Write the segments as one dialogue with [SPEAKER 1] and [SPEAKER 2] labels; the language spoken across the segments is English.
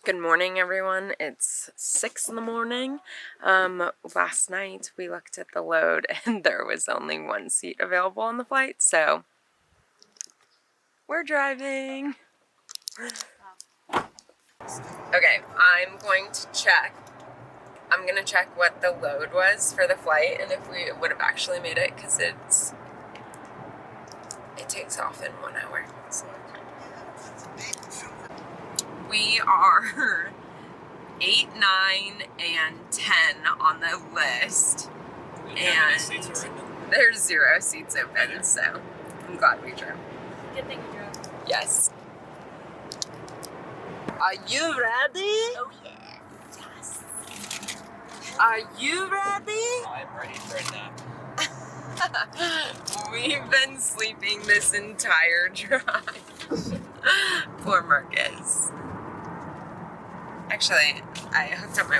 [SPEAKER 1] Good morning, everyone. It's 6 in the morning. Last night we looked at the load and there was only one seat available on the flight, so we're driving. Okay, I'm going to check. I'm gonna check what the load was for the flight and if we would have actually made it, because it takes off in 1 hour. So. We are 8, 9, and 10 on the list, and there's 0 seats open, so I'm glad we drove.
[SPEAKER 2] Good thing we drove.
[SPEAKER 1] Yes. Are you ready?
[SPEAKER 2] Oh yeah. Yes.
[SPEAKER 1] Are you ready?
[SPEAKER 3] I'm ready for a nap.
[SPEAKER 1] We've been sleeping this entire drive. Poor Marcus. Actually, I hooked up my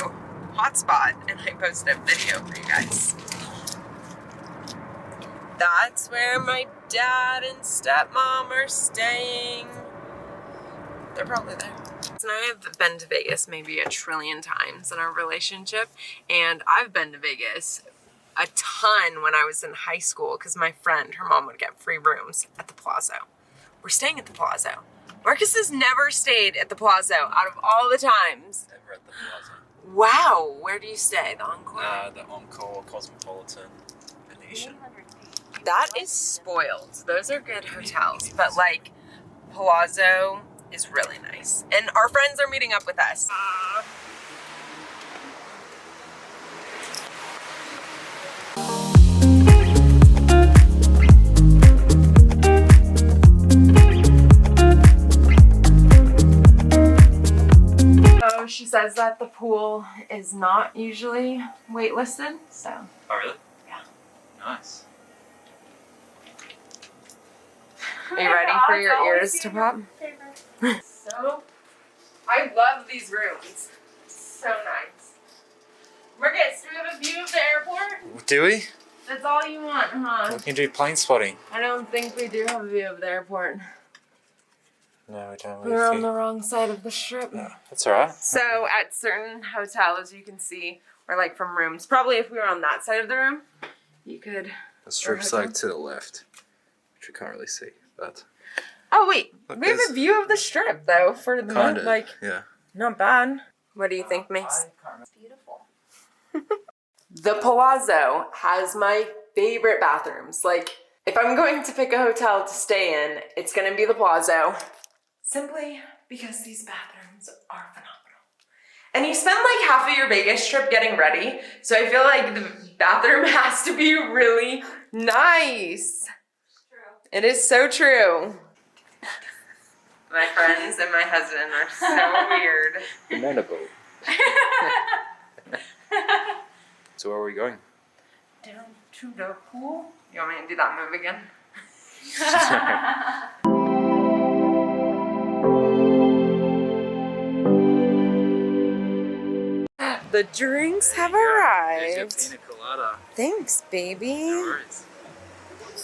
[SPEAKER 1] hotspot and I posted a video for you guys. That's where my dad and stepmom are staying. They're probably there. So I have been to Vegas maybe 1 trillion times in our relationship, and I've been to Vegas a ton when I was in high school because my friend, her mom would get free rooms at the Palazzo. We're staying at the Palazzo. Marcus has never stayed at the Palazzo out of all the times.
[SPEAKER 3] Never at the Plaza.
[SPEAKER 1] Wow, where do you stay? The Encore?
[SPEAKER 3] The Encore, Cosmopolitan, Venetian.
[SPEAKER 1] That is spoiled. Those are good hotels, but like Palazzo is really nice. And our friends are meeting up with us. So she says that the pool is not usually waitlisted, so.
[SPEAKER 3] Oh, really?
[SPEAKER 1] Yeah.
[SPEAKER 3] Nice.
[SPEAKER 1] Are you ready for your ears to pop? So, I love these rooms. So nice. Marcus, do we have a view of the airport?
[SPEAKER 3] Do we?
[SPEAKER 1] That's all you want, huh?
[SPEAKER 3] We can do plane spotting.
[SPEAKER 1] I don't think we do have a view of the airport.
[SPEAKER 3] No, we don't.
[SPEAKER 1] We're on the wrong side of the strip.
[SPEAKER 3] Yeah, that's alright.
[SPEAKER 1] So at certain hotels you can see, or like from rooms, probably if we were on that side of the room, you could.
[SPEAKER 3] The strip's like to the left, which we can't really see, but.
[SPEAKER 1] Oh wait,
[SPEAKER 3] Look,
[SPEAKER 1] we have a view of the strip though for the
[SPEAKER 3] Kinda,
[SPEAKER 1] like.
[SPEAKER 3] yeah.
[SPEAKER 1] Not bad. What do you think, Mace?
[SPEAKER 2] It's beautiful.
[SPEAKER 1] The Palazzo has my favorite bathrooms. Like, if I'm going to pick a hotel to stay in, it's gonna be the Palazzo. Simply because these bathrooms are phenomenal. And you spend like half of your Vegas trip getting ready, so I feel like the bathroom has to be really nice.
[SPEAKER 2] True.
[SPEAKER 1] It is so true. My friends and my husband are so weird.
[SPEAKER 3] Amenable. So where are we going?
[SPEAKER 1] Down to the pool. You want me to do that move again? The drinks have arrived.
[SPEAKER 3] There's your pina colada.
[SPEAKER 1] Thanks, baby.
[SPEAKER 3] No worries.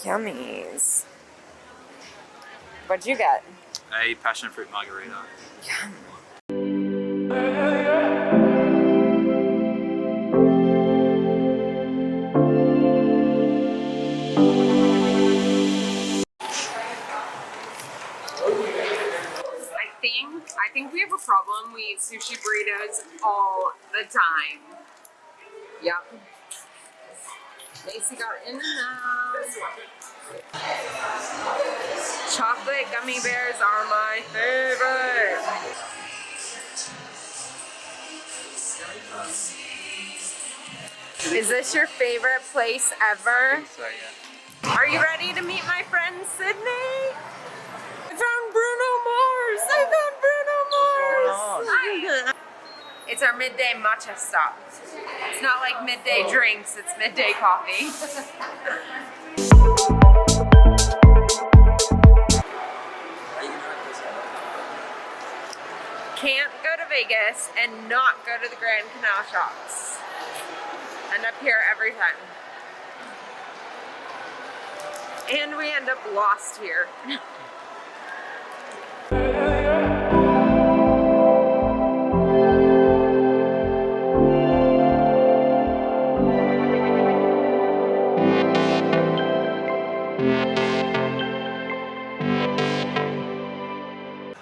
[SPEAKER 1] Yummies. What'd you get?
[SPEAKER 3] A passion fruit margarita.
[SPEAKER 1] Yum. I think we have a problem. We eat sushi burritos all the time. Yep. Macy got in and out. Chocolate gummy bears are my favorite. Is this your favorite place ever?
[SPEAKER 3] So yeah.
[SPEAKER 1] Are you ready to meet my friend Sydney? I found Bruno Mars! I found Bruno Mars! It's our midday matcha stop. It's not like midday drinks, it's midday coffee. Can't go to Vegas and not go to the Grand Canal shops. End up here every time. And we end up lost here.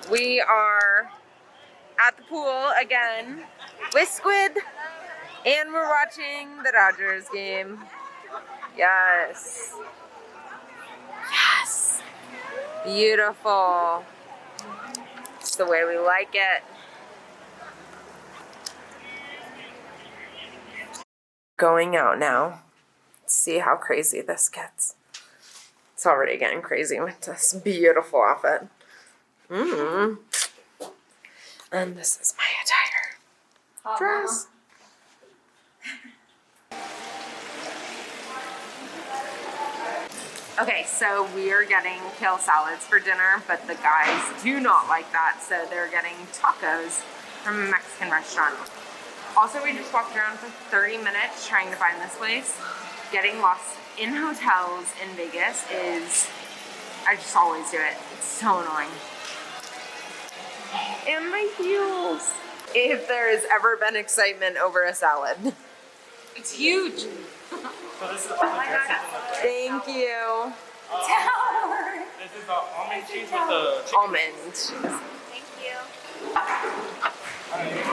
[SPEAKER 1] We are at the pool again with Squid, and we're watching the Dodgers game. Yes. Yes. Beautiful. It's the way we like it. Going out now. Let's see how crazy this gets. It's already getting crazy with this beautiful outfit. And this is my attire. Dress. Okay, so we are getting kale salads for dinner, but the guys do not like that, so they're getting tacos from a Mexican restaurant. Also, we just walked around for 30 minutes trying to find this place. Getting lost in hotels in Vegas is, I just always do it. It's so annoying. And my heels. If there has ever been excitement over a salad. It's huge.
[SPEAKER 4] So this is
[SPEAKER 1] Thank you.
[SPEAKER 4] This is the almond cheese with the chicken.
[SPEAKER 1] Almond.
[SPEAKER 2] Thank you.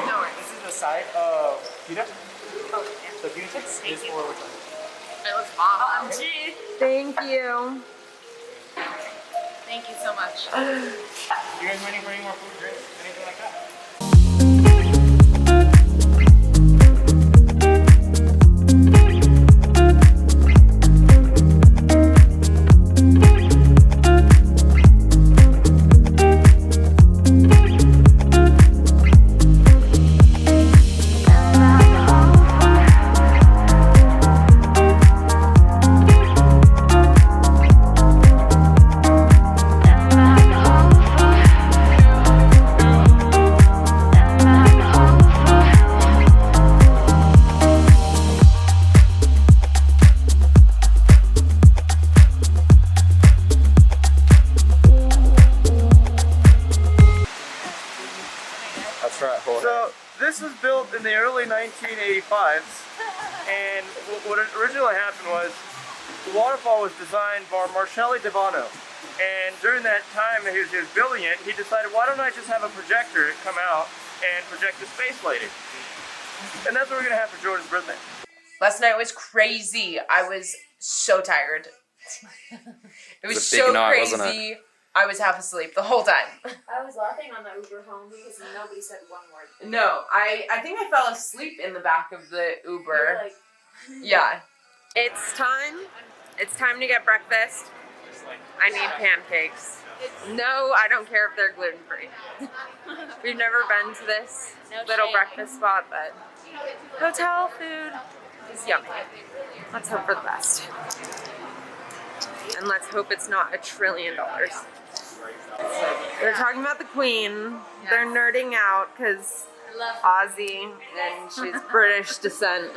[SPEAKER 1] No worries.
[SPEAKER 4] This is the side of pita.
[SPEAKER 2] Oh, yeah.
[SPEAKER 4] The pita chips is for which one?
[SPEAKER 1] It looks bomb.
[SPEAKER 2] OMG.
[SPEAKER 1] Thank you.
[SPEAKER 2] Thank you so much.
[SPEAKER 4] You guys waiting for any more food, drinks, anything like that?
[SPEAKER 3] That's right, Jorge.
[SPEAKER 5] So this was built in the early 1985s, and what originally happened was the waterfall was designed by Marcelli Devano, and during that time he was building it, he decided, why don't I just have a projector come out and project the space lady? And that's what we're gonna have for Jordan's birthday.
[SPEAKER 1] Last night was crazy. I was so tired. It was
[SPEAKER 3] was a big
[SPEAKER 1] so
[SPEAKER 3] night,
[SPEAKER 1] crazy.
[SPEAKER 3] wasn't it?
[SPEAKER 1] I was half asleep the whole time.
[SPEAKER 2] I was laughing on the Uber home because nobody said one word.
[SPEAKER 1] No, I think I fell asleep in the back of the
[SPEAKER 2] You were
[SPEAKER 1] Uber.
[SPEAKER 2] like,
[SPEAKER 1] Yeah. It's time. It's time to get breakfast. I need pancakes. No, I don't care if they're gluten-free. We've never been to this
[SPEAKER 2] No
[SPEAKER 1] little
[SPEAKER 2] shame.
[SPEAKER 1] breakfast spot, but hotel food is yummy. Let's hope for the best. And let's hope it's not $1 trillion. They're talking about the Queen. They're nerding out because
[SPEAKER 2] I love
[SPEAKER 1] Aussie and she's British descent.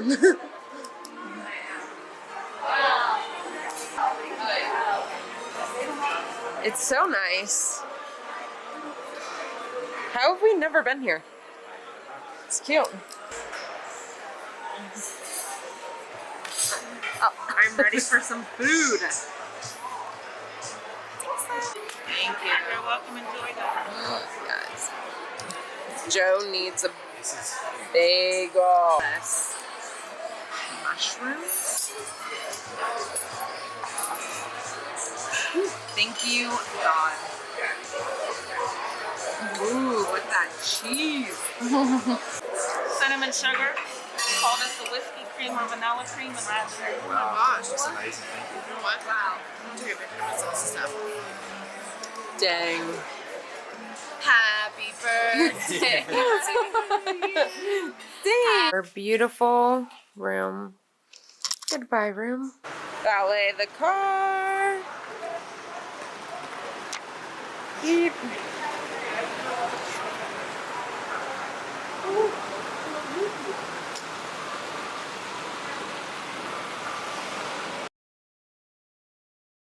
[SPEAKER 1] It's so nice. How have we never been here? It's cute. Oh, I'm ready for some food. Thank you.
[SPEAKER 4] You're welcome. Enjoy that.
[SPEAKER 1] Guys. Joe needs a bagel. Yes. Mushrooms. Thank you, God. Ooh, with that cheese.
[SPEAKER 6] Cinnamon sugar. We call this the whiskey cream or vanilla cream and raspberry.
[SPEAKER 1] Oh my gosh.
[SPEAKER 3] That's amazing, thank you.
[SPEAKER 1] You know what? Wow. I'm taking a picture of myself. Dang. Happy birthday to you. Dang. Our beautiful room. Goodbye, room. Valet the car. Beep.